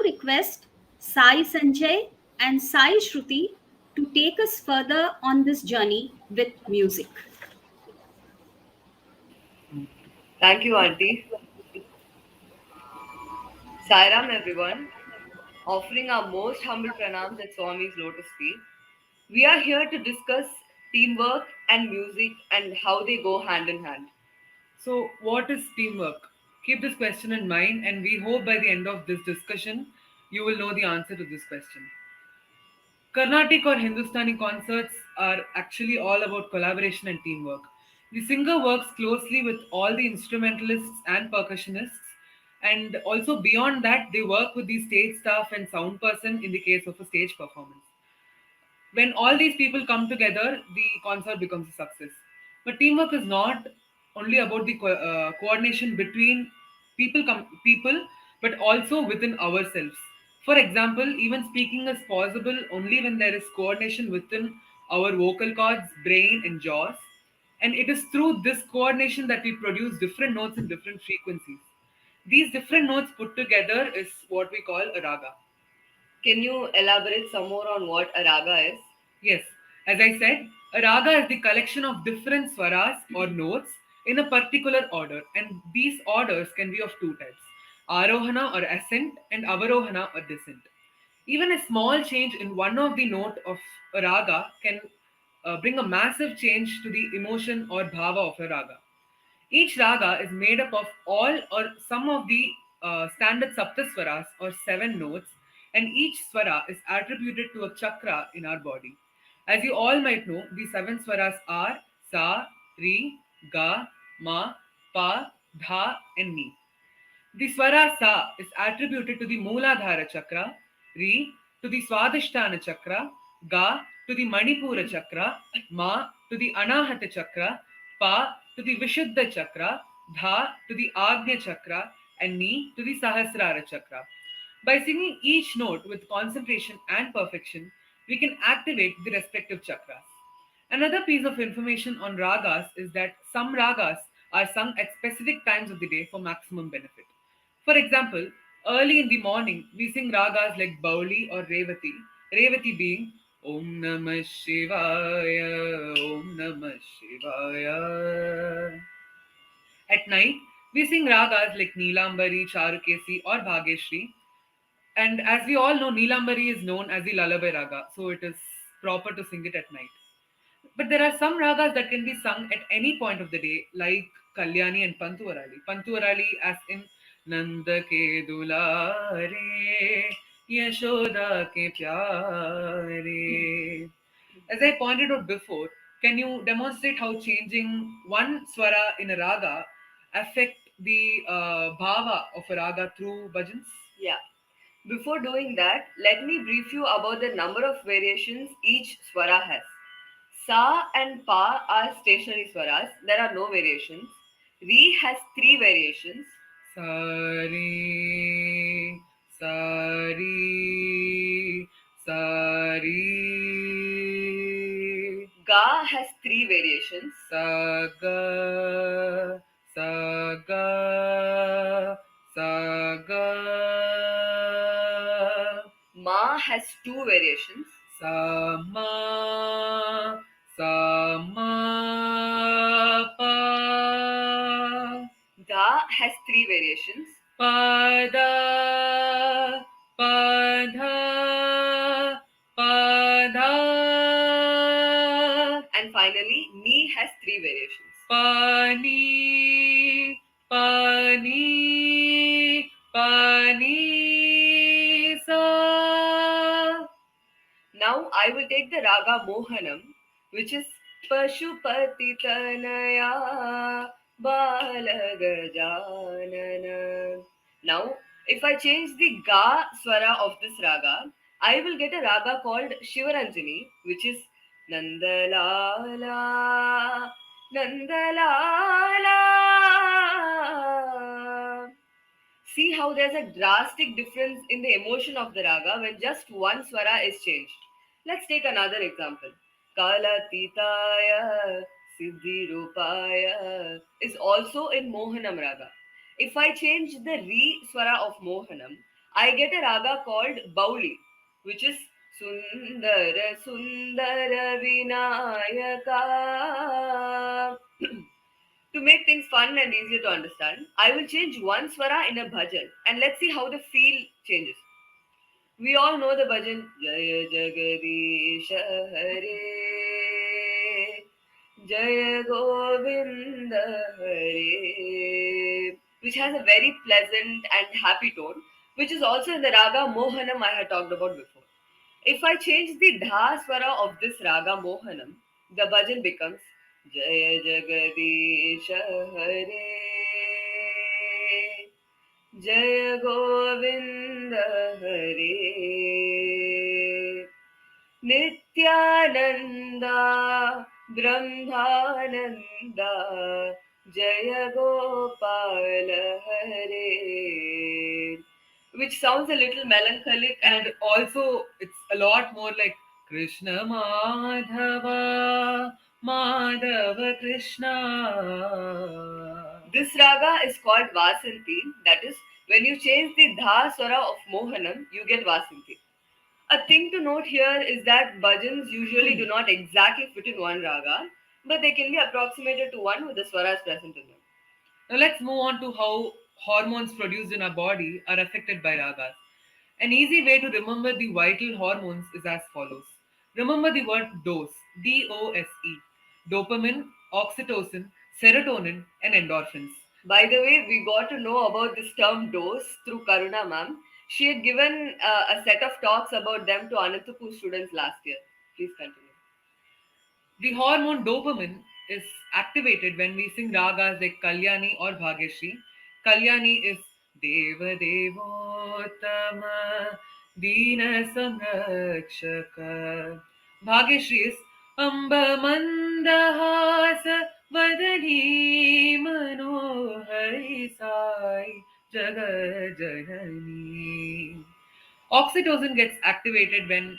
request Sai Sanjay and Sai Shruti to take us further on this journey with music. Thank you, Auntie. Sairam, everyone. Offering our most humble pranams at Swami's lotus feet. We are here to discuss teamwork and music and how they go hand in hand. So, what is teamwork? Keep this question in mind, and we hope by the end of this discussion, you will know the answer to this question. Carnatic or Hindustani concerts are actually all about collaboration and teamwork. The singer works closely with all the instrumentalists and percussionists, and also beyond that, they work with the stage staff and sound person in the case of a stage performance. When all these people come together, the concert becomes a success. But teamwork is not only about the coordination between people, but also within ourselves. For example, even speaking is possible only when there is coordination within our vocal cords, brain, and jaws. And it is through this coordination that we produce different notes in different frequencies. These different notes put together is what we call a raga. Can you elaborate some more on what a raga is? Yes, as I said, a raga is the collection of different swaras or notes in a particular order, and these orders can be of two types: arohana or ascent, and avarohana or descent. Even a small change in one of the note of a raga can bring a massive change to the emotion or bhava of a raga. Each raga is made up of all or some of the standard saptaswaras or seven notes, and each swara is attributed to a chakra in our body. As you all might know, the seven swaras are Sa, Ri, Ga, Ma, Pa, Dha, and Ni. The swara Sa is attributed to the Mooladhara chakra, Ri to the Swadhisthana chakra, Ga to the Manipura chakra, Ma to the Anahata chakra, Pa to the Vishuddha chakra, Dha to the Agnya chakra, and Ni to the Sahasrara chakra. By singing each note with concentration and perfection, we can activate the respective chakras. Another piece of information on ragas is that some ragas are sung at specific times of the day for maximum benefit. For example, early in the morning, we sing ragas like Bauli or Revati, Revati being Om Namah Shivaya, Om Namah Shivaya. At night, we sing ragas like Neelambari, Charukesi, or Bhageshri. And as we all know, Neelambari is known as the lullaby raga, so it is proper to sing it at night. But there are some ragas that can be sung at any point of the day, like Kalyani and Pantuvarali. Pantuvarali, as in Nanda ke dulare, Yashoda ke pyare. As I pointed out before, can you demonstrate how changing one swara in a raga affect the bhava of a raga through bhajans? Yeah. Before doing that, let me brief you about the number of variations each swara has. Sa and Pa are stationary swaras. There are no variations. Re has three variations. Sari, sari, sari. Ga has three variations. Saga, saga, saga. Ma has two variations. Sama, sama, pa. Dha has three variations. Pada, Pada, Pada. And finally, Ni has three variations. Pani, Pani, Pani, Sa. Now I will take the raga Mohanam, which is Pashupati Tanaya Balagajanana. Now, if I change the Ga swara of this raga, I will get a raga called Shivaranjani, which is Nandalala, Nandalala. See how there's a drastic difference in the emotion of the raga when just one swara is changed. Let's take another example. Kalatitaya Siddhi Rupaya is also in Mohanam raga. If I change the Re swara of Mohanam, I get a raga called Bauli, which is Sundara Sundara Vinayaka. To make things fun and easier to understand, I will change one swara in a bhajan and let's see how the feel changes. We all know the bhajan Jaya Jagadish Hare Jaya Govinda Hare, which has a very pleasant and happy tone, which is also in the raga Mohanam I had talked about before. If I change the dha swara of this raga Mohanam, the bhajan becomes Jaya Jagadish Hare Jaya Govinda Hare Nityananda Brahmananda Jaya Gopala Hare, which sounds a little melancholic and And also, it's a lot more like Krishna Madhava, Madhava Krishna. this raga is called Vasanti. That is, when you change the dha swara of Mohanam, you get Vasanti. A thing to note here is that bhajans usually do not exactly fit in one raga, but they can be approximated to one with the swaras present in them. Now let's move on to how hormones produced in our body are affected by ragas. An easy way to remember the vital hormones is as follows. Remember the word dose, DOSE, dopamine, oxytocin, serotonin, and endorphins. By the way, we got to know about this term dose through Karuna ma'am. She had given a set of talks about them to Anantapur students last year. Please continue. The hormone dopamine is activated when we sing ragas like Kalyani or Bhagyashri. Kalyani is Deva Devotama Dina Samrakshaka. Bhagyashri is Amba Mandahasa Vadani Manohari Sai Jagajanani. Oxytocin gets activated when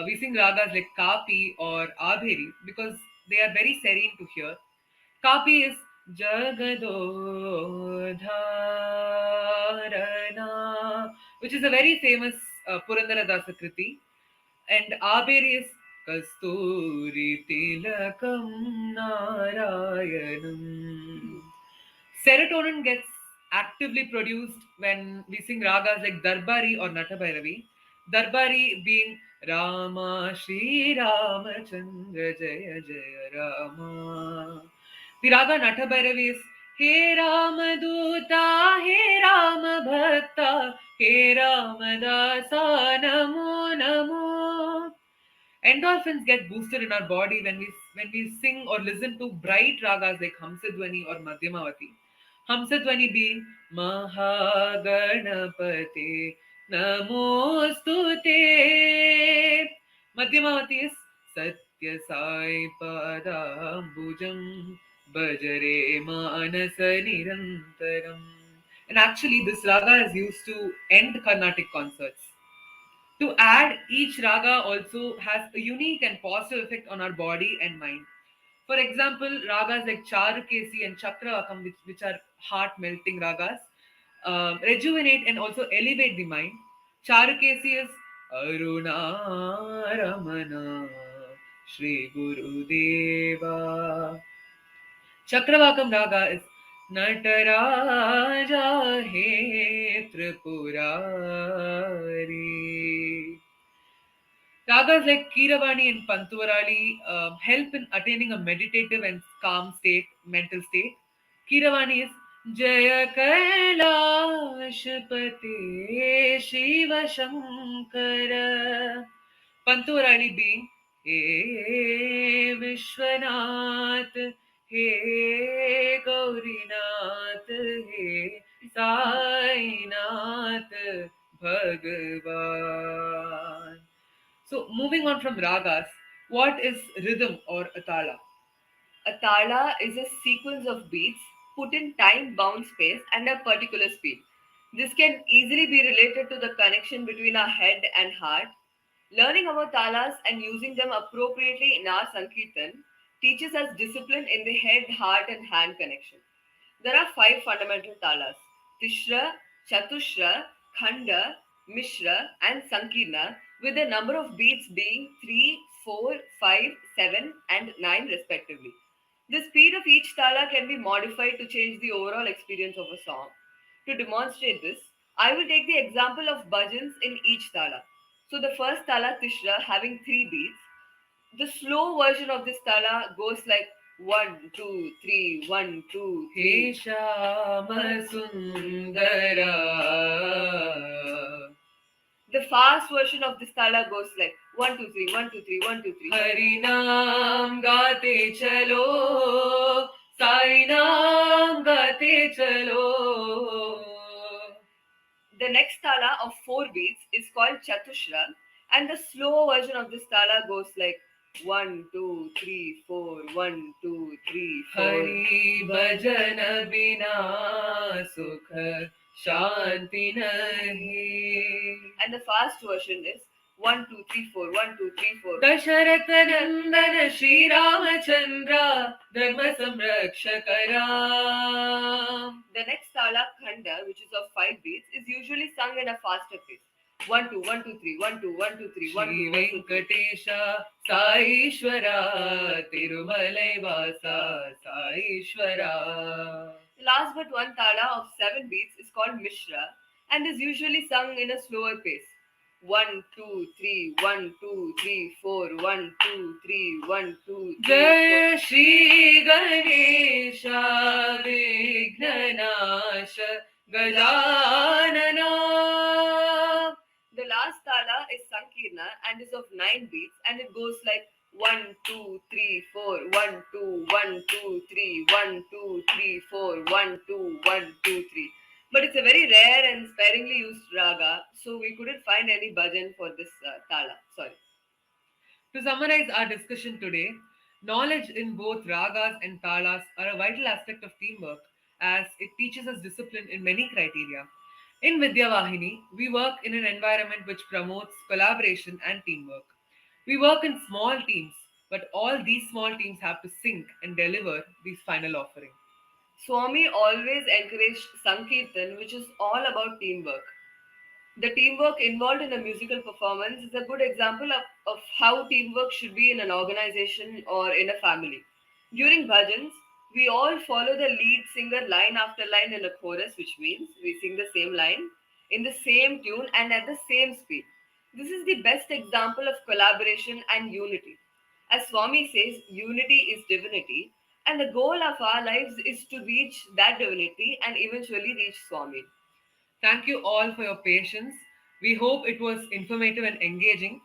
we sing ragas like Kapi or Abheri because they are very serene to hear. Kapi is Jagadodharana, which is a very famous Purandaradasa Kriti, and Abheri is Kasturi Tilakam Narayanam. Serotonin gets actively produced when we sing ragas like Darbari or Natabhairavi. Darbari being Rama Shri Ramachandra Jaya Jaya Rama. The raga Natabhairavi is He Rama Duta, He Rama Bhakta, He Rama Dasa Namo Namo. Endorphins get boosted in our body when we sing or listen to bright ragas like Hamsadwani or Madhyamavati. Hamsadwani being Mahaganapate Namostute. Madhyamavati is Satya Sai Padambujam Bajare Manasa Nirantaram. And actually, this raga is used to end Carnatic concerts. To add, each raga also has a unique and positive effect on our body and mind. For example, ragas like Charukesi and Chakravakam, which are heart melting ragas, rejuvenate and also elevate the mind. Charukesi is Aruna Ramana Shri Guru Deva. Chakravakam raga is Nataraja He Tripurari. Ragas like Kiravani and Pantuvarali help in attaining a meditative and calm state, mental state. Kiravani is Jaya Kailashpati Shiva Shankara. Pantuvarali being He Vishwanath, He Gaurinath, He Sainath Bhagavan. So, moving on from ragas, what is rhythm or atala? A tala is a sequence of beats put in time bound space and a particular speed. This can easily be related to the connection between our head and heart. Learning about talas and using them appropriately in our Sankirtan teaches us discipline in the head, heart, and hand connection. There are five fundamental talas: Tishra, Chatushra, Khanda, Mishra, and Sankirna, with the number of beats being 3, 4, 5, 7, and 9 respectively. The speed of each tala can be modified to change the overall experience of a song. To demonstrate this, I will take the example of bhajans in each tala. So the first tala Tishra having 3 beats, the slow version of this tala goes like 1, 2, 3, 1, 2, He 3. Shama Sundara. The fast version of this tala goes like 1, 2, 3, 1, 2, 3, 1, 2, 3. Hari Naam Gate Chalo, Sai Naam Gate Chalo. The next tala of 4 beats is called Chatushra, and the slow version of this tala goes like 1, 2, 3, 4, 1, 2, 3, 4. Hari Bhajan Bina Sukh Shanti Nahi. And the fast version is 1, 2, 3, 4, 1, 2, 3, 4. Dasharath नंदन श्री रामचंद्र धर्म संरक्षक Ram. The next tala, Khanda, which is of 5 beats, is usually sung in a faster pace. 1, 2, 1, 2, 3, 1, 2, 1, 2, 3, 1, Shri 2, 1, 2, 3. Venkatesh साईश्वरा तिरुमलै Vasa साईश्वरा. The last but one tala of 7 beats is called Mishra and is usually sung in a slower pace. 1, 2, 3, 1, 2, 3, 4, 1, 2, 3, 1, 2, 3, 4. जय Shri Ganesh विघ्ननाश Gajanana. The last tala is Sankirna and is of 9 beats and it goes like 1, 2, 3, 4, 1, 2, 1, 2, 3, 1, 2, 3, 4, 1, 2, 1, 2, 3. But it's a very rare and sparingly used raga, so we couldn't find any bhajan for this tala. Sorry. To summarize our discussion today, knowledge in both ragas and talas are a vital aspect of teamwork as it teaches us discipline in many criteria. In Vidyavahini, we work in an environment which promotes collaboration and teamwork. We work in small teams, but all these small teams have to sync and deliver these final offering. Swami always encouraged Sankirtan, which is all about teamwork. The teamwork involved in a musical performance is a good example of how teamwork should be in an organization or in a family. During bhajans, we all follow the lead singer line after line in a chorus, which means we sing the same line in the same tune and at the same speed. This is the best example of collaboration and unity. As Swami says, unity is divinity, and the goal of our lives is to reach that divinity and eventually reach Swami. Thank you all for your patience. We hope it was informative and engaging.